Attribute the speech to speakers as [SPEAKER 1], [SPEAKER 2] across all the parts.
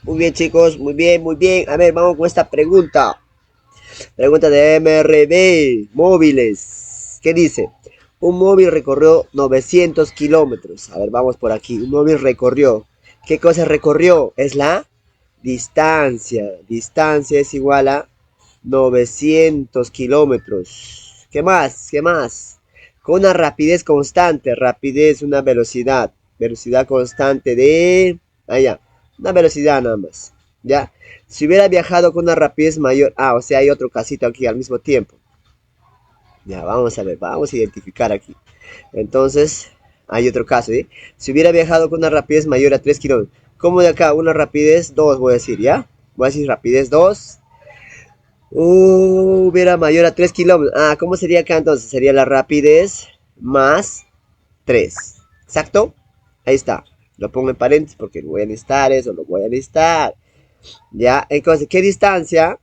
[SPEAKER 1] Muy bien, chicos, muy bien, muy bien. A ver, vamos con esta pregunta. Pregunta de MRB, móviles. ¿Qué dice? Un móvil recorrió 900 kilómetros. A ver, vamos por aquí. Un móvil recorrió. ¿Qué cosa recorrió? Es la distancia. Distancia es igual a 900 kilómetros. ¿Qué más? ¿Qué más? Con una rapidez constante. Rapidez, una velocidad. Velocidad constante de... Allá. Una velocidad nada más. ¿Ya? Si hubiera viajado con una rapidez mayor... Ah, o sea, hay otro casito aquí al mismo tiempo. Ya, vamos a ver, vamos a identificar aquí. Entonces, hay otro caso, ¿eh? Si hubiera viajado con una rapidez mayor a 3 kilómetros. ¿Cómo de acá? Una rapidez 2, voy a decir, ¿ya? Voy a decir rapidez 2. Hubiera mayor a 3 kilómetros. Ah, ¿cómo sería acá entonces? Sería la rapidez más 3. ¿Exacto? Ahí está. Lo pongo en paréntesis porque lo voy a necesitar eso, lo voy a necesitar. ¿Ya? Entonces, ¿qué distancia?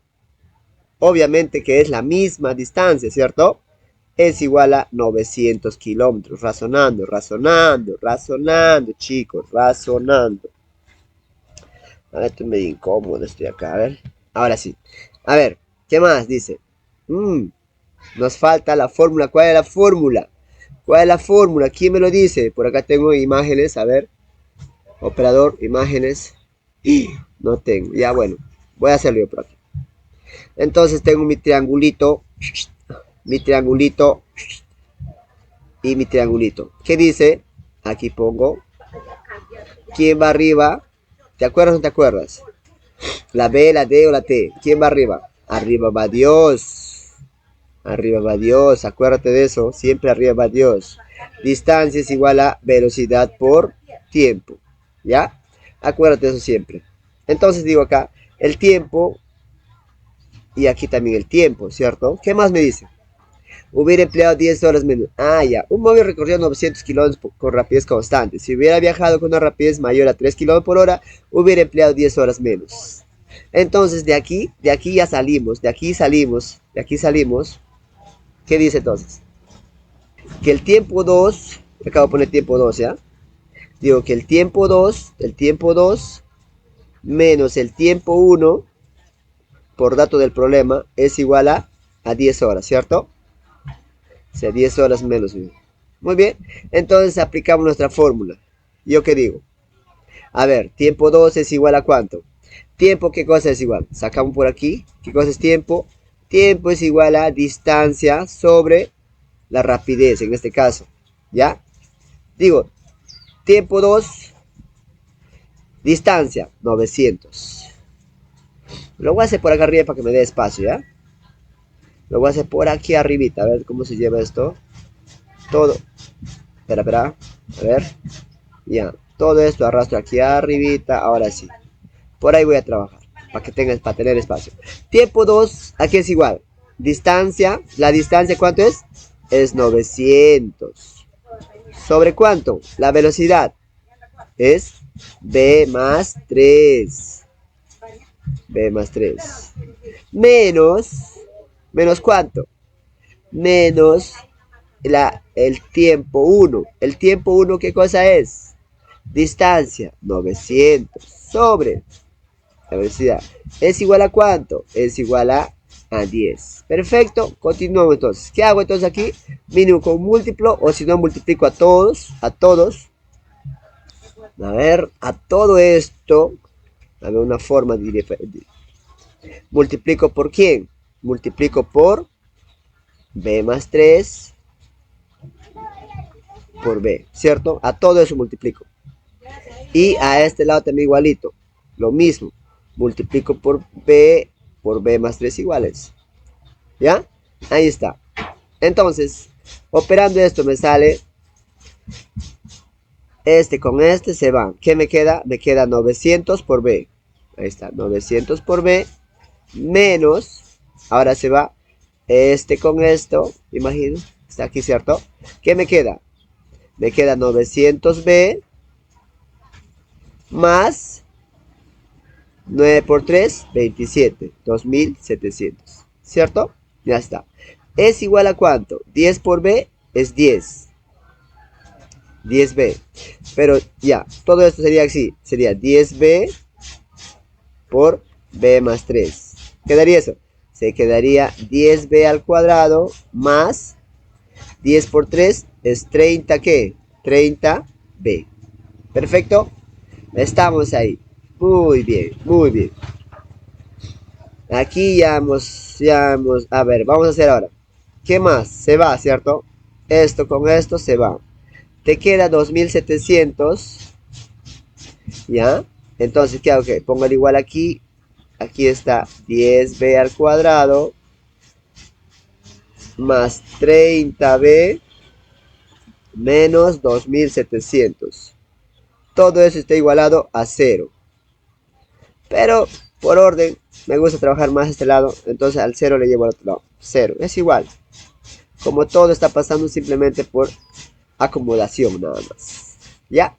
[SPEAKER 1] Obviamente que es la misma distancia, ¿cierto? Es igual a 900 kilómetros. Razonando, razonando, razonando, chicos, razonando. A ver, estoy medio incómodo, estoy acá, a ver. Ahora sí. A ver, ¿qué más dice? Nos falta la fórmula. ¿Cuál es la fórmula? ¿Cuál es la fórmula? ¿Quién me lo dice? Por acá tengo imágenes, a ver. Operador, imágenes. No tengo. Ya, bueno. Voy a hacerlo yo por aquí. Entonces tengo mi triangulito y mi triangulito. ¿Qué dice? Aquí pongo. ¿Quién va arriba? ¿Te acuerdas o no te acuerdas? La B, la D o la T. ¿Quién va arriba? Arriba va Dios. Arriba va Dios. Acuérdate de eso. Siempre arriba va Dios. Distancia es igual a velocidad por tiempo. ¿Ya? Acuérdate de eso siempre. Entonces digo acá, el tiempo y aquí también el tiempo, ¿cierto? ¿Qué más me dice? Hubiera empleado 10 horas menos. Ah, ya. Un móvil recorrió 900 kilómetros con rapidez constante. Si hubiera viajado con una rapidez mayor a 3 kilómetros por hora, hubiera empleado 10 horas menos. Entonces, de aquí ya salimos. De aquí salimos. De aquí salimos. ¿Qué dice entonces? Que el tiempo 2, acabo de poner tiempo 2, ¿ya? Digo que el tiempo 2 menos el tiempo 1 por dato del problema es igual a 10 horas, ¿cierto? O sea, 10 horas menos. Muy bien. Entonces aplicamos nuestra fórmula. ¿Yo qué digo? A ver, tiempo 2 es igual a ¿cuánto? Tiempo, ¿qué cosa es igual? Sacamos por aquí. ¿Qué cosa es tiempo? Tiempo es igual a distancia sobre la rapidez, en este caso. ¿Ya? Digo, tiempo 2 distancia, 900. Lo voy a hacer por acá arriba para que me dé espacio, ¿ya? Lo voy a hacer por aquí arribita, a ver cómo se lleva esto. Todo. Espera, espera. A ver. Ya. Todo esto arrastro aquí arribita. Ahora sí. Por ahí voy a trabajar. Para tener espacio. Tiempo 2. Aquí es igual. Distancia. La distancia, ¿cuánto es? Es 900. ¿Sobre cuánto? La velocidad. Es B más 3. B más 3. Menos. ¿Menos cuánto? Menos el tiempo 1. ¿El tiempo 1 qué cosa es? Distancia, 900 sobre la velocidad. ¿Es igual a cuánto? Es igual a 10. Perfecto, continuamos entonces. ¿Qué hago entonces aquí? Mínimo con múltiplo, o si no multiplico a todos, a todos. A ver, a todo esto, a ver una forma de multiplico por quién? Multiplico por B más 3 por B, ¿cierto? A todo eso multiplico. Y a este lado también igualito. Lo mismo. Multiplico por B más 3 iguales. ¿Ya? Ahí está. Entonces, operando esto me sale este con este se van. ¿Qué me queda? Me queda 900 por B. Ahí está, 900 por B menos, ahora se va este con esto, imagino, está aquí, ¿cierto? ¿Qué me queda? Me queda 900B más 9 por 3, 27, 2700, ¿cierto? Ya está. ¿Es igual a cuánto? 10 por B es 10. 10B. Pero ya, todo esto sería así. Sería 10B por b más 3. ¿Quedaría eso? Se quedaría 10b al cuadrado más 10 por 3 es 30, ¿qué? 30b. ¿Perfecto? Estamos ahí. Muy bien, muy bien. Aquí a ver, vamos a hacer ahora. ¿Qué más? Se va, ¿cierto? Esto con esto se va. Te queda 2700. ¿Ya? Entonces, ¿qué hago? Okay, pongo el igual aquí. Aquí está 10b al cuadrado más 30b menos 2700. Todo eso está igualado a 0. Pero por orden, me gusta trabajar más este lado. Entonces al 0 le llevo al otro lado. 0. Es igual. Como todo está pasando simplemente por acomodación nada más. ¿Ya?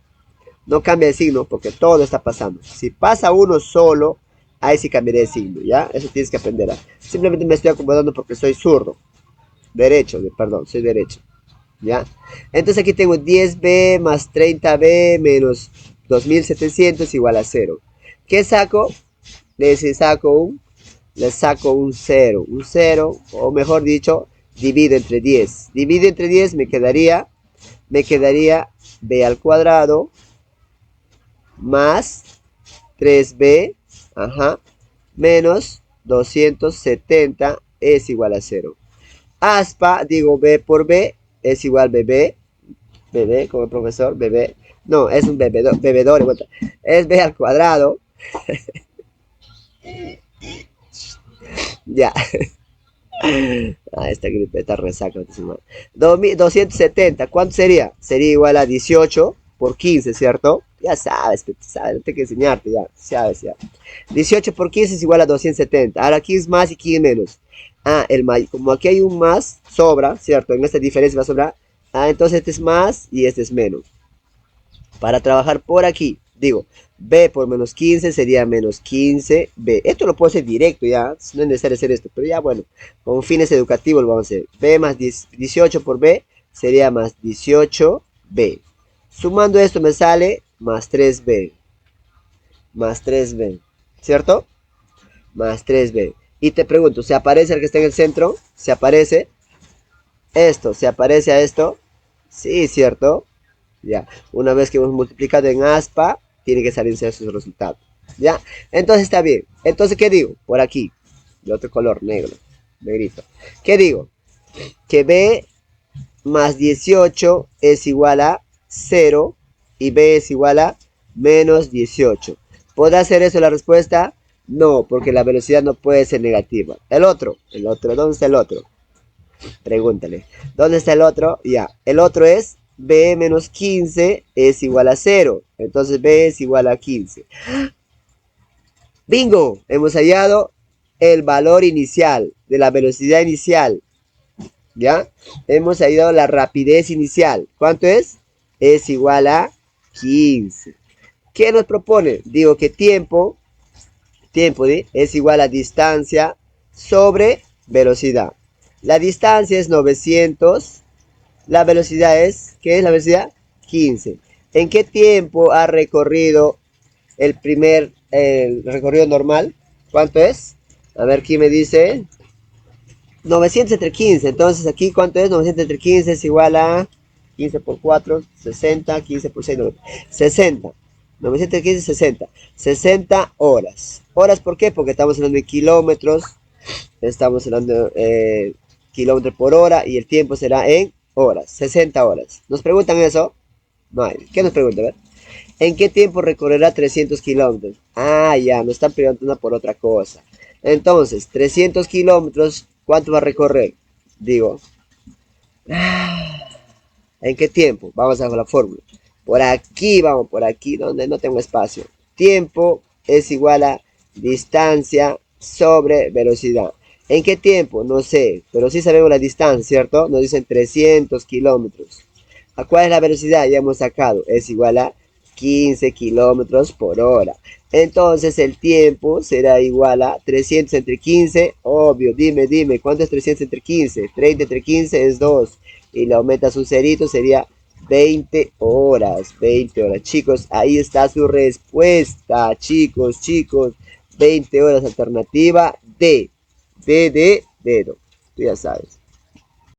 [SPEAKER 1] No cambia de signo porque todo está pasando. Si pasa uno solo, ahí sí cambiaré de signo. ¿Ya? Eso tienes que aprender. Simplemente me estoy acomodando porque soy zurdo. Derecho, perdón, soy derecho. ¿Ya? Entonces aquí tengo 10b más 30b menos 2700 igual a 0. ¿Qué saco? Le saco un 0. Un 0, o mejor dicho, divido entre 10. Divido entre 10 me quedaría b al cuadrado más 3b, ajá, menos 270 es igual a 0. Aspa, digo b por b es igual bb, como el profesor, bb, no, es un bebedor, es b al cuadrado, ya, esta gripe, esta resaca, 270, ¿cuánto sería? Sería igual a 18 por 15, ¿cierto? Ya sabes, no tengo que enseñarte, ya, sabes, ya. 18 por 15 es igual a 270, ahora aquí es más y aquí es menos. Como aquí hay un más, sobra, ¿cierto? En esta diferencia va a sobrar. Entonces este es más y este es menos. Para trabajar por aquí, digo, b por menos 15 sería menos 15b. Esto lo puedo hacer directo ya, no es necesario hacer esto, pero ya bueno, con fines educativos lo vamos a hacer. b más 18 por b sería más 18b. Sumando esto me sale más 3b. Más 3b, ¿cierto? Más 3b. Y te pregunto, ¿se aparece el que está en el centro? ¿Se aparece? Esto, ¿se aparece a esto? Sí, ¿cierto? Ya, una vez que hemos multiplicado en aspa, tiene que salirse ese resultado. Ya, entonces está bien. Entonces, ¿qué digo? Por aquí, de otro color, negro, negrito. ¿Qué digo? Que b más 18 es igual a 0 y b es igual a menos 18. ¿Podrá hacer eso la respuesta? No, porque la velocidad no puede ser negativa. El otro, ¿dónde está el otro? Pregúntale. ¿Dónde está el otro? Ya, el otro es b menos 15 es igual a 0. Entonces b es igual a 15. ¡Bingo! Hemos hallado el valor inicial de la velocidad inicial. ¿Ya? Hemos hallado la rapidez inicial. ¿Cuánto es? Es igual a 15. ¿Qué nos propone? Digo que tiempo es igual a distancia sobre velocidad. La distancia es 900. La velocidad es, ¿qué es la velocidad? 15. ¿En qué tiempo ha recorrido el recorrido normal? ¿Cuánto es? A ver, ¿quién me dice? 900 entre 15. Entonces, aquí, ¿cuánto es? 900 entre 15 es igual a 15 por 4, 60, 15 por 6, 90, 60. 900 entre 15, 60. 60 horas. ¿Horas por qué? Porque estamos hablando de kilómetros. Estamos hablando de kilómetros por hora y el tiempo será en horas, 60 horas. ¿Nos preguntan eso? No hay. ¿Qué nos preguntan? A ver. ¿En qué tiempo recorrerá 300 kilómetros? Ya, nos están preguntando por otra cosa. Entonces, 300 kilómetros, ¿cuánto va a recorrer? Digo, ¿en qué tiempo? Vamos a ver la fórmula. Por aquí, vamos, por aquí, donde no tengo espacio. Tiempo es igual a distancia sobre velocidad. ¿En qué tiempo? No sé, pero sí sabemos la distancia, ¿cierto? Nos dicen 300 kilómetros. ¿A cuál es la velocidad? Ya hemos sacado. Es igual a 15 kilómetros por hora. Entonces el tiempo será igual a 300 entre 15. Obvio, dime, ¿cuánto es 300 entre 15? 30 entre 15 es 2. Y le aumentas un cerito, sería 20 horas. 20 horas. Chicos, ahí está su respuesta. Chicos. 20 horas alternativa D. D de dedo. Tú ya sabes.